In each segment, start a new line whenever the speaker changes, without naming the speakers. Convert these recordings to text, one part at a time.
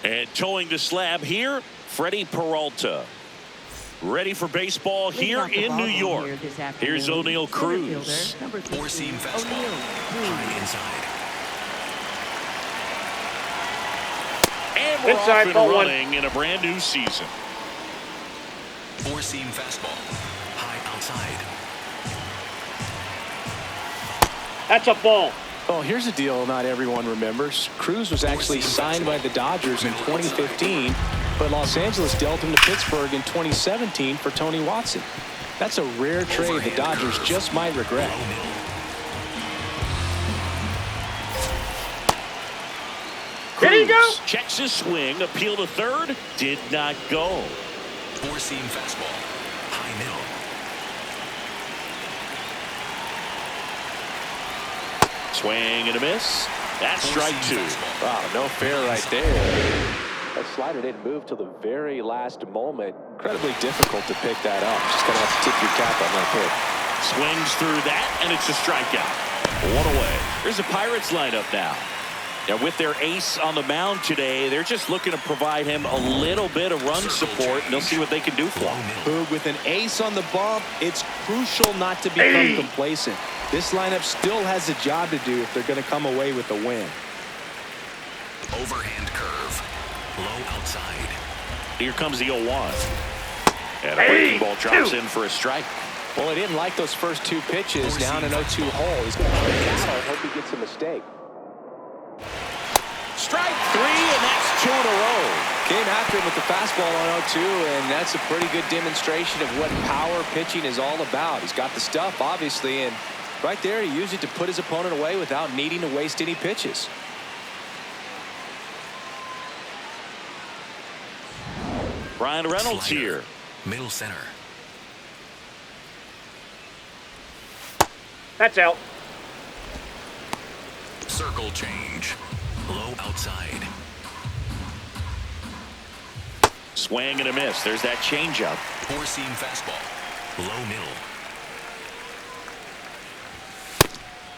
And towing the slab here, Freddie Peralta. Ready for baseball here in New York. Here's O'Neal Cruz.
Four-seam fastball. High inside.
And we're off and running in a brand new season.
Four-seam fastball. High outside.
That's a ball.
Well, here's a deal not everyone remembers. Cruz was actually signed by the Dodgers in 2015, but Los Angeles dealt him to Pittsburgh in 2017 for Tony Watson. That's a rare trade the Dodgers just might regret.
Here he goes.
Checks his swing, appeal to third, did not go.
Four-seam fastball. High middle.
Swing and a miss. That's strike two.
Wow, no fair right there. That slider didn't move till the very last moment. Incredibly difficult to pick that up. Just gonna have to tip your cap on that hit.
Swings through that, and it's a strikeout. One away. Here's the Pirates lineup now. Now with their ace on the mound today, they're just looking to provide him a little bit of run support, and they'll see what they can do for him.
With an ace on the bump, it's crucial not to become complacent. This lineup still has a job to do if they're going to come away with the win.
Overhand curve. Low outside.
Here comes the 0-1. And a breaking ball drops in for a strike.
Well, he didn't like those first two pitches. Down an 0-2 hole. He's going to try to battle. I hope he gets a mistake.
Strike three, and that's two in a row.
Came after him with the fastball on 0-2, and that's a pretty good demonstration of what power pitching is all about. He's got the stuff, obviously, and right there he used it to put his opponent away without needing to waste any pitches.
Brian Reynolds
Slider.
here.
Middle center.
That's out.
Circle change. Low outside.
Swing and a miss. There's that changeup.
Four-seam fastball. Low middle.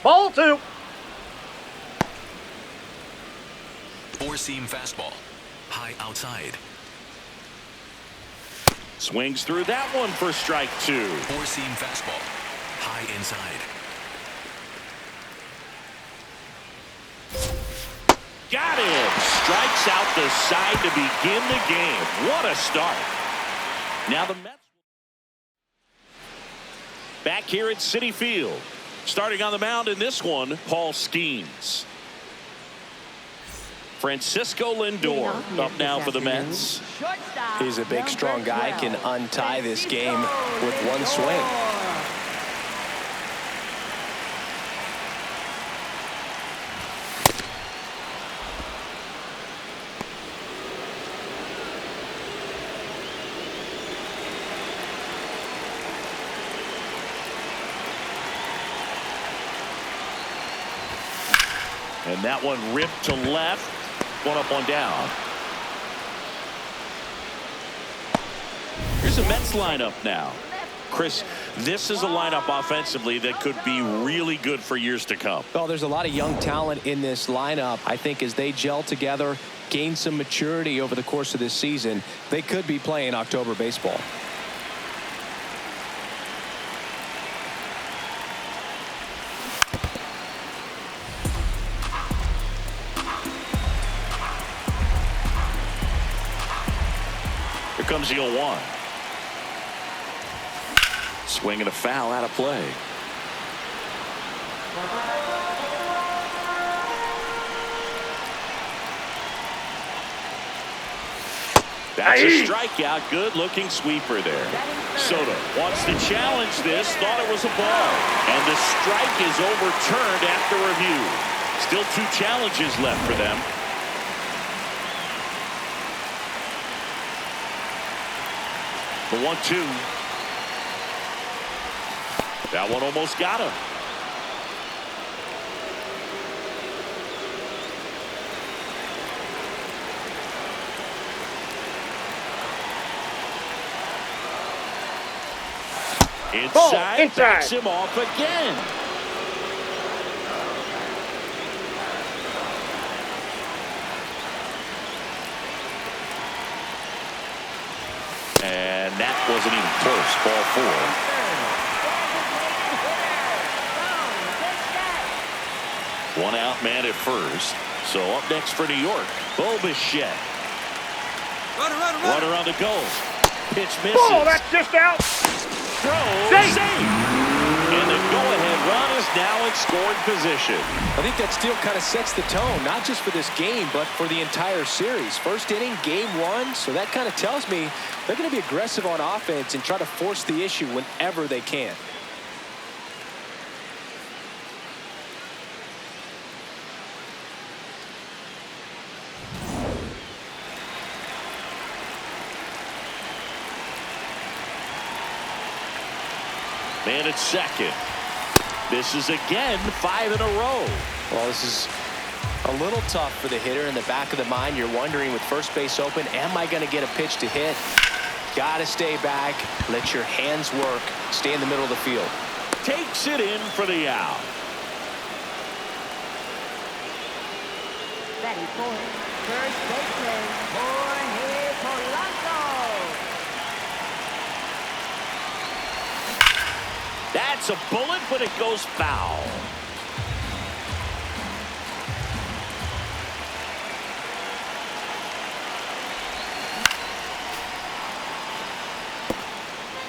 Ball two.
Four-seam fastball. High outside.
Swings through that one for strike two.
Four-seam fastball. High inside.
Got him. Strikes out the side to begin the game. What a start. Now the Mets back here at Citi Field. Starting on the mound in this one, Paul Skeens. Francisco Lindor up now for the Mets.
He's a big, strong guy, can untie this game with one swing.
And that one ripped to left. One up, one down. Here's the Mets lineup now. Chris, this is a lineup offensively that could be really good for years to come.
Well, there's a lot of young talent in this lineup. I think as they gel together, gain some maturity over the course of this season, they could be playing October baseball.
Here comes the 0-1. Swing and a foul out of play. That's a strikeout. Good looking sweeper there. Soto wants to challenge this. Thought it was a ball. And the strike is overturned after review. Still two challenges left for them. The 1-2. That one almost got him. Inside, backs him off again. wasn't even close. Ball 4. One out man at first. So up next for New York, Bichette. Runner on the go. Pitch misses.
Oh, that's just out.
Throw. Save. And the go-ahead run is now in scoring position.
I think that steal kind of sets the tone, not just for this game, but for the entire series. First inning, game 1, so that kind of tells me they're going to be aggressive on offense and try to force the issue whenever they can.
Man at second. Misses again, 5 in a row.
Well, this is a little tough for the hitter in the back of the mind. You're wondering with first base open, am I going to get a pitch to hit? Got to stay back. Let your hands work. Stay in the middle of the field.
Takes it in for the out.
Batting fourth, first baseman, Jorge Polanco.
That's a bullet, but it goes foul.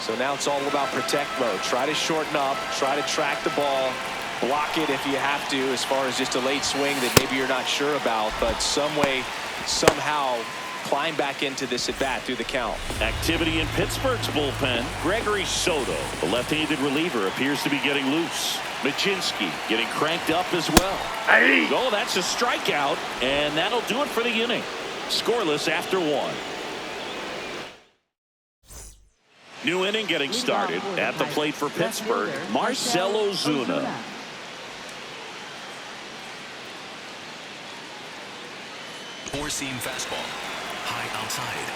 So now it's all about protect mode. Try to shorten up, try to track the ball, block it if you have to, as far as just a late swing that maybe you're not sure about, but some way, somehow climb back into this at bat through the count.
Activity in Pittsburgh's bullpen. Gregory Soto, the left-handed reliever, appears to be getting loose. Machinsky getting cranked up as well. Oh, that's a strikeout, and that'll do it for the inning. Scoreless after 1. New inning getting started. At the plate for Pittsburgh, Marcell Ozuna.
Four-seam fastball. High outside.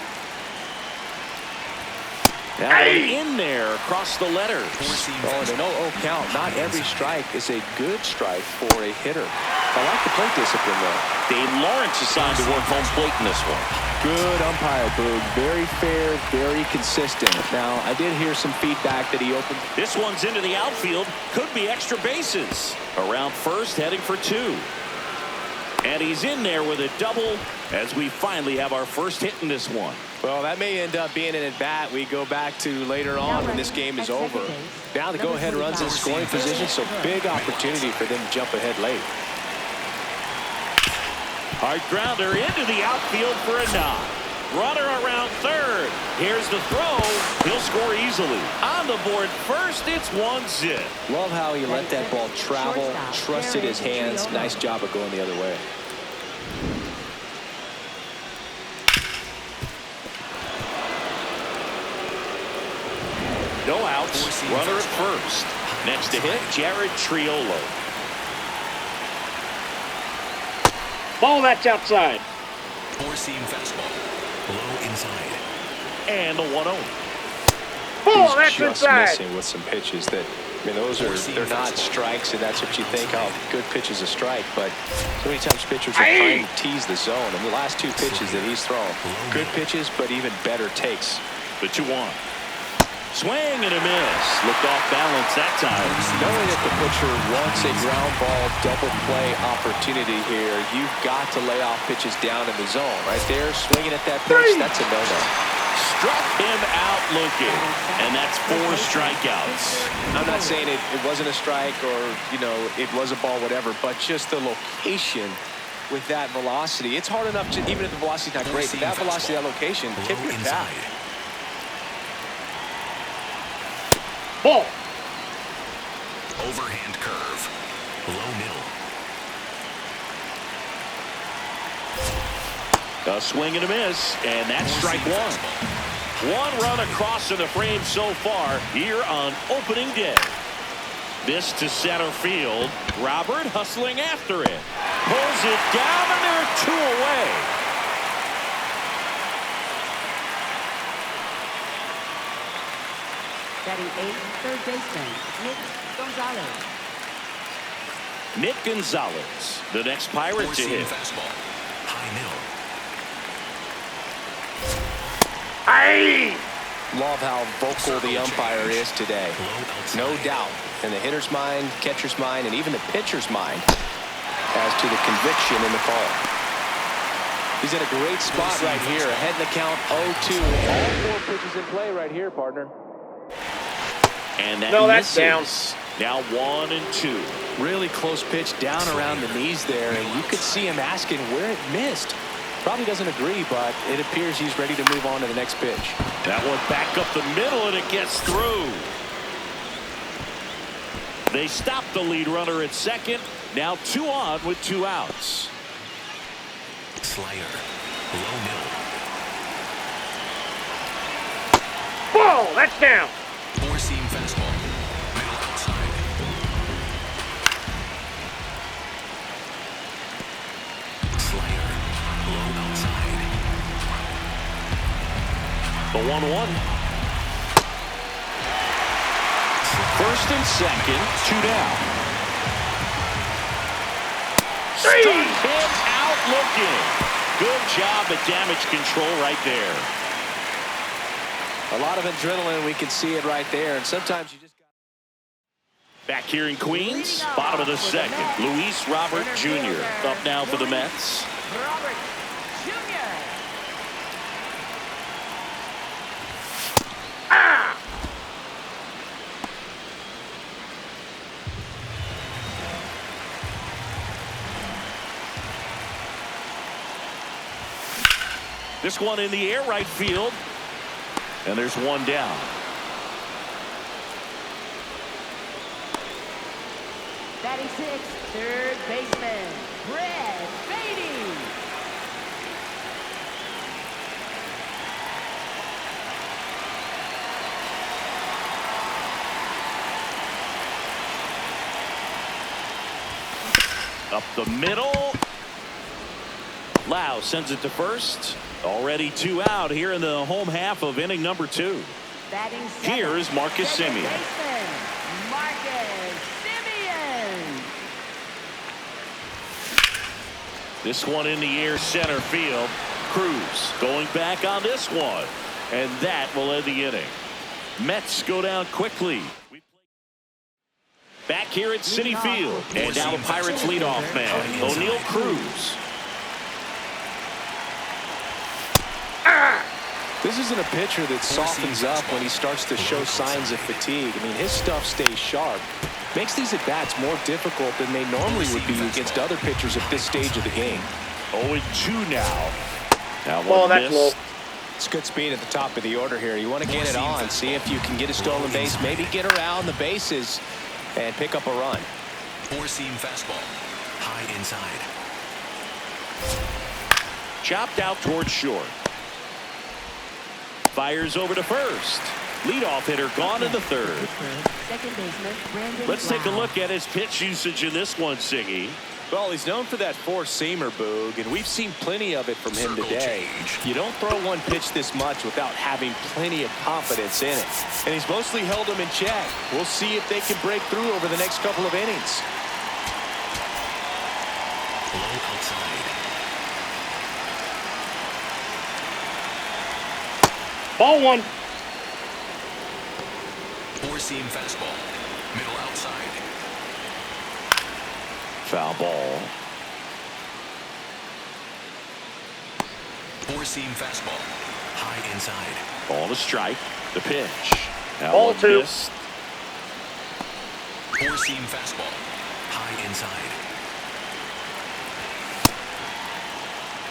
In there across the letters.
Four-seam
Oh, and
fastball.
an 0-0 count. Not every strike is a good strike for a hitter. I like the plate discipline, though.
Dave Lawrence assigned to work home plate in this one.
Good umpire, Boog. Very fair, very consistent. Now, I did hear some feedback that he opened.
This one's into the outfield. Could be extra bases. Around first, heading for 2. And he's in there with a double as we finally have our first hit in this one.
Well, that may end up being an at-bat we go back to later on when this game is over. Now the go-ahead runs in scoring position, so big opportunity for them to jump ahead late.
Hard grounder into the outfield for a knock. Runner around third. Here's the throw. He'll score easily. On the board first, it's 1-0.
Love how he let that ball travel, trusted his hands. Nice job of going the other way.
No outs. Runner at first. Next to hit, Jared Triolo.
Ball, that's outside.
Four-seam fastball. Low inside.
And a 1-0.
Ball, that's
He's just
inside.
missing with some pitches that, I mean, they're not strikes, and that's what you think, oh, good pitch is a strike, but so many times pitchers are trying to tease the zone. And the last 2 pitches that he's thrown, good pitches, but even better takes.
The 2-1. Swing and a miss. Looked off balance that time.
Knowing that the pitcher wants a ground ball double play opportunity here, you've got to lay off pitches down in the zone. Right there, swinging at that pitch, that's a no-no.
Struck him out looking. And that's 4 strikeouts.
I'm not saying it wasn't a strike or, you know, it was a ball, whatever, but just the location with that velocity. It's hard enough to, even if the velocity's not great, but that velocity, that location, tip your cap.
Ball.
Overhand curve. Low middle.
A swing and a miss, and that's strike 1. 1 run across in the frame so far here on opening day. This to center field. Robert hustling after it. Pulls it down, and there are 2 away.
Batting 8th, third baseman, Nick Gonzalez.
Nick Gonzalez, the next Pirate to hit.
Fastball. High middle.
Love how vocal the umpire is today. No doubt in the hitter's mind, catcher's mind, and even the pitcher's mind as to the conviction in the call. He's in a great spot right here. Ahead in the count 0-2. All 4 pitches in play right here, partner.
And that
that's down.
Now 1-2.
Really close pitch down around the knees there, and you could see him asking where it missed. Probably doesn't agree, but it appears he's ready to move on to the next pitch.
That one back up the middle, and it gets through. They stop the lead runner at second. Now 2 on with 2 outs.
Slider, low middle.
Ball, that's down.
4-seam fastball, middle outside. Slider, low outside.
The 1-1. First and second, 2 down. Struck him out looking. Good job at damage control right there.
A lot of adrenaline, we can see it right there, and sometimes you just got...
Back here in Queens, bottom of the second, Luis Robert Jr. up now for the Mets.
Robert Jr.
This one in the air right field. And there's 1 down.
Batting 6, third baseman, Brett Beatty.
Up the middle. Lau sends it to first. Already 2 out here in the home half of inning number 2.
Batting 7,
Here is Marcus
second
Semien.
baseman, Marcus Semien.
This one in the air center field. Cruz going back on this one. And that will end the inning. Mets go down quickly. Back here at Citi Field. And now the Pirates leadoff man, O'Neal Cruz.
This isn't a pitcher that softens up when he starts to show signs of fatigue. I mean, his stuff stays sharp. Makes these at-bats more difficult than they normally would be against other pitchers at this stage of the game.
0-2 now. Now
Ball, that's low.
It's good speed at the top of the order here. You want to get it on, see if you can get a stolen base, maybe get around the bases and pick up a run.
4-seam fastball, high inside.
Chopped out towards short. Fires over to first. Leadoff hitter gone in the third.
Second baseman, Brandon
Let's take a
Brown.
look at his pitch usage in this one, Siggy.
Well, he's known for that four-seamer, Boog, and we've seen plenty of it from him today. You don't throw one pitch this much without having plenty of confidence in it. And he's mostly held them in check. We'll see if they can break through over the next couple of innings.
Low outside.
Ball 1.
Four-seam fastball, middle outside.
Foul ball.
Four-seam fastball, high inside.
Ball to strike. The pitch. That
Ball
one
2.
missed.
Four-seam fastball, high inside.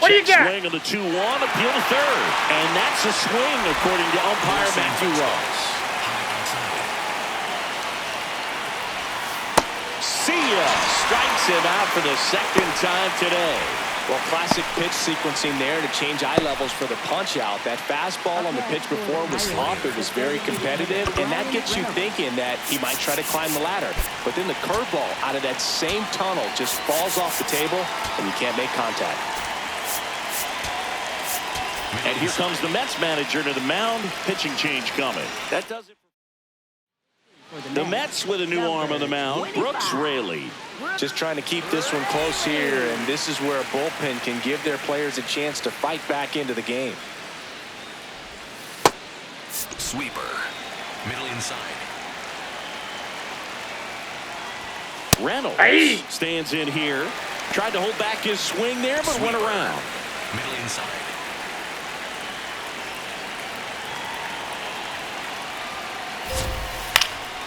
What do you
Check
got?
swing on the 2-1. Appeal to third. And that's a swing, according to umpire Matthew Ross.
High outside.
See ya. Strikes him out for the second time today.
Well, classic pitch sequencing there to change eye levels for the punch out. That fastball on the pitch before was off. It was very competitive, and that gets you thinking that he might try to climb the ladder. But then the curveball out of that same tunnel just falls off the table, and you can't make contact.
And here comes the Mets manager to the mound. Pitching change coming. That does it. The Mets with a new arm on the mound. Brooks Raley.
Just trying to keep this one close here, and this is where a bullpen can give their players a chance to fight back into the game.
Sweeper. Middle inside.
Reynolds stands in here. Tried to hold back his swing there, but went around.
Middle inside.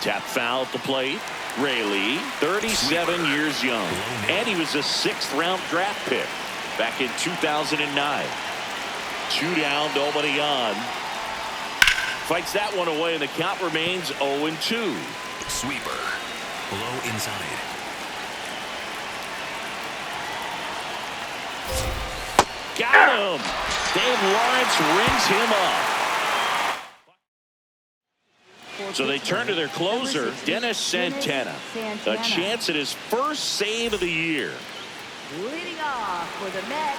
Tap foul at the plate. Rayleigh, 37 years young. And he was a 6th-round draft pick back in 2009. 2 down, nobody on. Fights that one away, and the count remains 0-2.
Sweeper. Low inside.
Got him. Dave Lawrence rings him up. So they turn to their closer, Dennis Santana. A chance at his first save of the year.
Leading off for the Mets,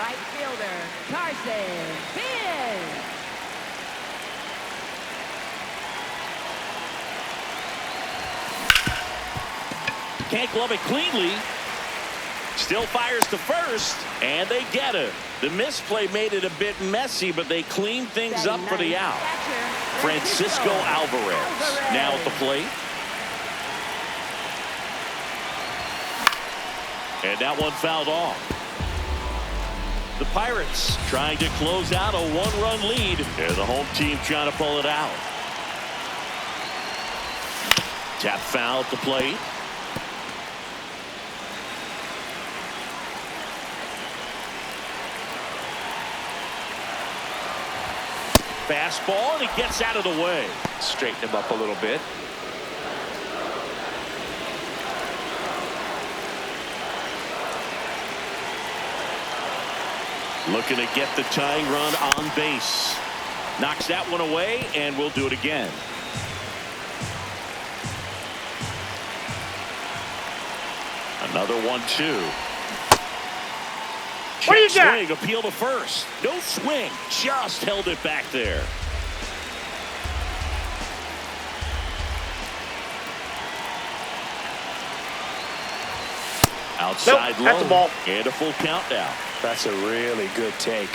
right fielder, Carson Finn.
Can't glove it cleanly. Still fires to first, and they get it. The misplay made it a bit messy, but they cleaned things up for the out. Francisco Alvarez now at the plate. And that one fouled off. The Pirates trying to close out a 1-run lead. And the home team trying to pull it out. Tap foul at the plate. Fastball, and he gets out of the way.
Straighten him up a little bit.
Looking to get the tying run on base. Knocks that one away, and we'll do it again. Another 1-2.
What do you got?
Swing, appeal to first. No swing, just held it back there. Outside
Nope, that's
low,
a ball.
and a full count now.
That's a really good take.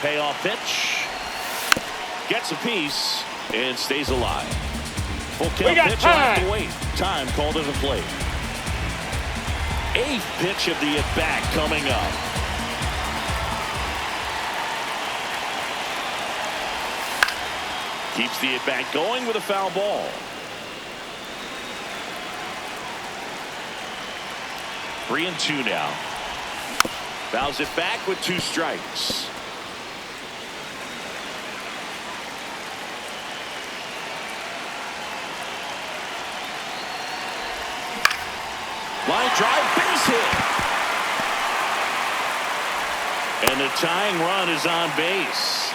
Payoff pitch. Gets a piece and stays alive. Full count pitch will have to wait. Time called as a play. 8th pitch of the at-bat coming up. Keeps the at-bat going with a foul ball. 3-2 now. Fouls it back with 2 strikes. Line drive, base hit. And the tying run is on base.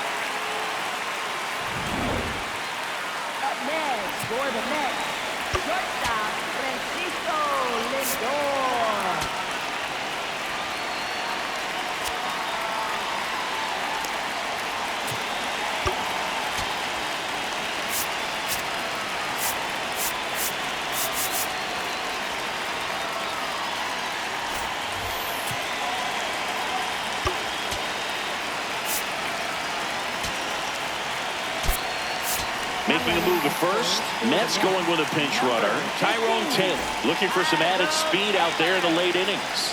Up next for the Mets, shortstop Francisco Lindor.
Making a move to first. Mets going with a pinch runner. Tyrone Taylor looking for some added speed out there in the late innings.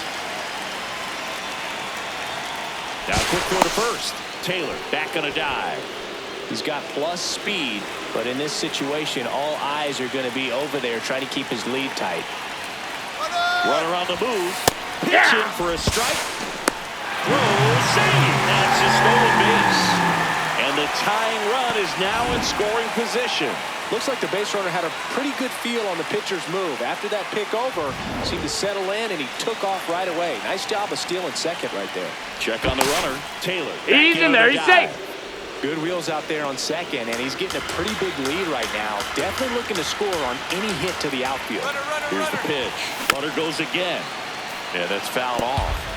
Now quick throw to first. Taylor back on a dive.
He's got plus speed, but in this situation, all eyes are going to be over there trying to keep his lead tight.
Runner on the move. Pitching for a strike. Throw, save. That's a stolen base. And the tying run is now in scoring position.
Looks like the base runner had a pretty good feel on the pitcher's move. After that pick over, seemed to settle in, and he took off right away. Nice job of stealing second right there.
Check on the runner. Taylor.
He's in there. He's safe.
Good wheels out there on second, and he's getting a pretty big lead right now. Definitely looking to score on any hit to the outfield.
Here's the pitch. Runner goes again. Yeah, that's fouled off.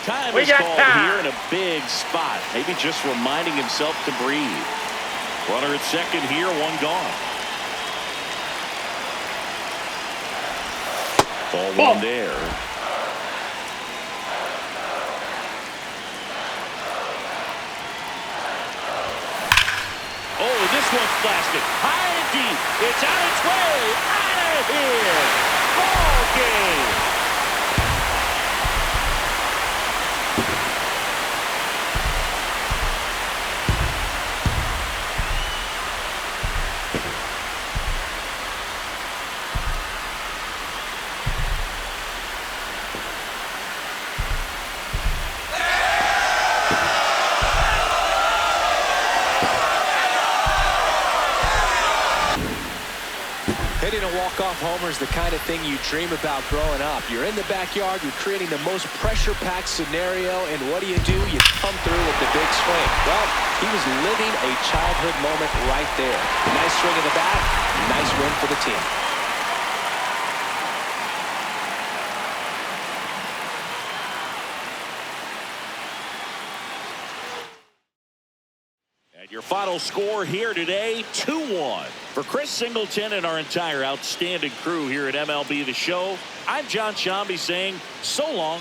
Time is called here in a big spot. Maybe just reminding himself to breathe. Runner at second here, 1 gone. Ball
Ball.
one there. Oh, this one's blasted. High and deep. It's on its way. Out of here. Ball game.
Hitting a walk-off homer is the kind of thing you dream about growing up. You're in the backyard, you're creating the most pressure-packed scenario, and what do? You come through with the big swing. Well, he was living a childhood moment right there. Nice swing of the bat, nice win for the team.
Your final score here today, 2-1. For Chris Singleton and our entire outstanding crew here at MLB The Show, I'm John Shambi saying so long